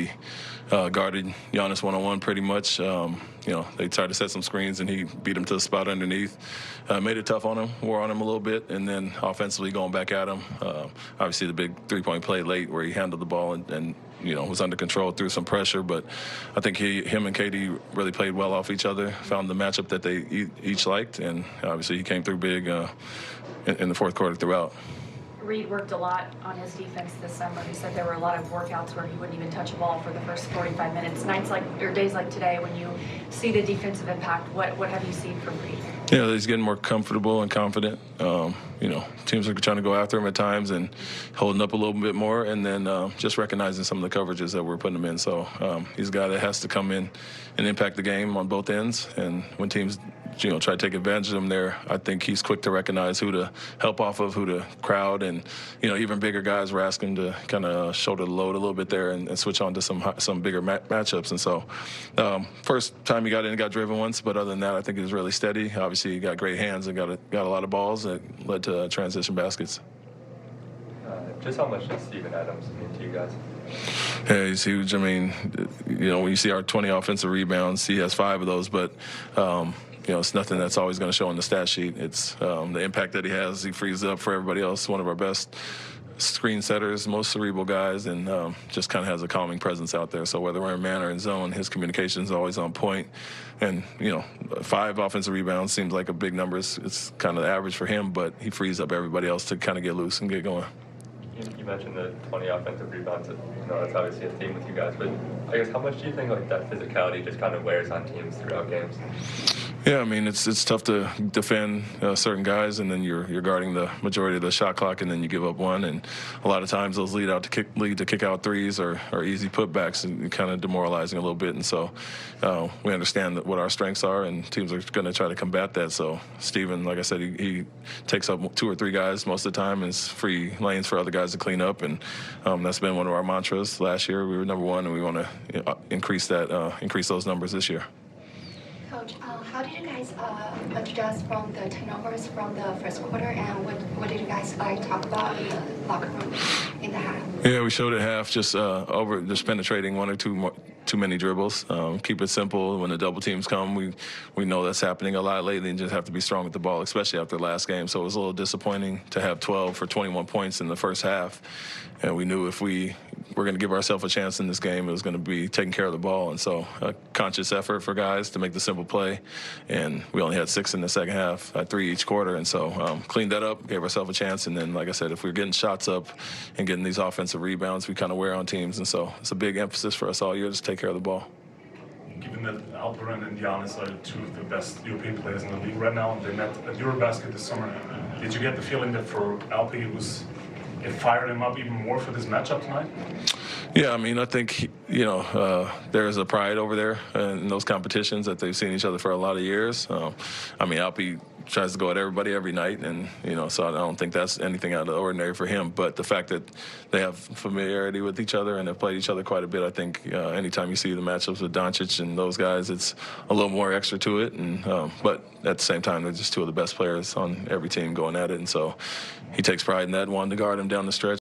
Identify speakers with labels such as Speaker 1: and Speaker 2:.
Speaker 1: he guarded Giannis one-on-one pretty much. They tried to set some screens, and he beat him to the spot underneath. Made it tough on him, wore on him a little bit, and then offensively going back at him. Obviously, the big three-point play late where he handled the ball and was under control through some pressure. But I think him and KD really played well off each other, found the matchup that they each liked, and obviously he came through big in the fourth quarter throughout.
Speaker 2: Reed worked a lot on his defense this summer. He said there were a lot of workouts where he wouldn't even touch a ball for the first 45 minutes. Days like today, when you see the defensive impact, what have you seen from Reed?
Speaker 1: Yeah, he's getting more comfortable and confident. Teams are trying to go after him at times and holding up a little bit more, and then just recognizing some of the coverages that we're putting him in. So he's a guy that has to come in and impact the game on both ends. And when teams try to take advantage of him there, I think he's quick to recognize who to help off of, who to crowd, and even bigger guys were asking to kind of shoulder the load a little bit there and switch on to some bigger matchups. And so first time he got in, he got driven once, but other than that, I think he was really steady. Obviously, he got great hands and got a lot of balls that led to transition baskets.
Speaker 3: Just how much does Steven Adams mean to you guys?
Speaker 1: Yeah, he's huge. I mean, when you see our 20 offensive rebounds, he has 5 of those, but it's nothing that's always going to show on the stat sheet. It's the impact that he has. He frees up for everybody else. One of our best screen setters, most cerebral guys, and just kind of has a calming presence out there. So whether we're in man or in zone, his communication is always on point. And 5 offensive rebounds seems like a big number. It's kind of the average for him, but he frees up everybody else to kind of get loose and get going.
Speaker 3: You mentioned the 20 offensive rebounds. That's obviously a theme with you guys. But I guess how much do you think that physicality just kind of wears on teams throughout games?
Speaker 1: Yeah, I mean, it's tough to defend certain guys, and then you're guarding the majority of the shot clock, and then you give up one. And a lot of times those lead to kick out threes or easy putbacks, and kind of demoralizing a little bit. And so we understand what our strengths are, and teams are going to try to combat that. So Steven, like I said, he takes up 2 or 3 guys most of the time, and it's free lanes for other guys to clean up. And that's been one of our mantras. Last year we were number 1, and we want to increase those numbers this year.
Speaker 4: Coach, how did you guys adjust from the turnovers from the first quarter, and what did you guys talk about in the locker room in the half?
Speaker 1: Yeah, we showed at half just penetrating 1 or 2 too many dribbles. Keep it simple. When the double teams come, we know that's happening a lot lately, and just have to be strong with the ball, especially after the last game. So it was a little disappointing to have 12 for 21 points in the first half, and we knew if we were going to give ourselves a chance in this game, it was going to be taking care of the ball. And so a conscious effort for guys to make the simple play, and we only had 6 in the second half, 3 each quarter. And so cleaned that up, gave ourselves a chance, and then, like I said, if we're getting shots up and getting these offensive rebounds, we kind of wear on teams. And so it's a big emphasis for us all year to take care of the ball.
Speaker 5: Given that Alperen and Giannis are 2 of the best European players in the league right now, and they met at Eurobasket this summer, did you get the feeling that for Alpi it fired him up even more for this matchup tonight?
Speaker 1: Yeah, I mean, I think, there is a pride over there in those competitions that they've seen each other for a lot of years. Alpi tries to go at everybody every night, and, so I don't think that's anything out of the ordinary for him. But the fact that they have familiarity with each other and have played each other quite a bit, I think anytime you see the matchups with Doncic and those guys, it's a little more extra to it. And but at the same time, they're just 2 of the best players on every team going at it. And so he takes pride in that, wanting to guard him down the stretch.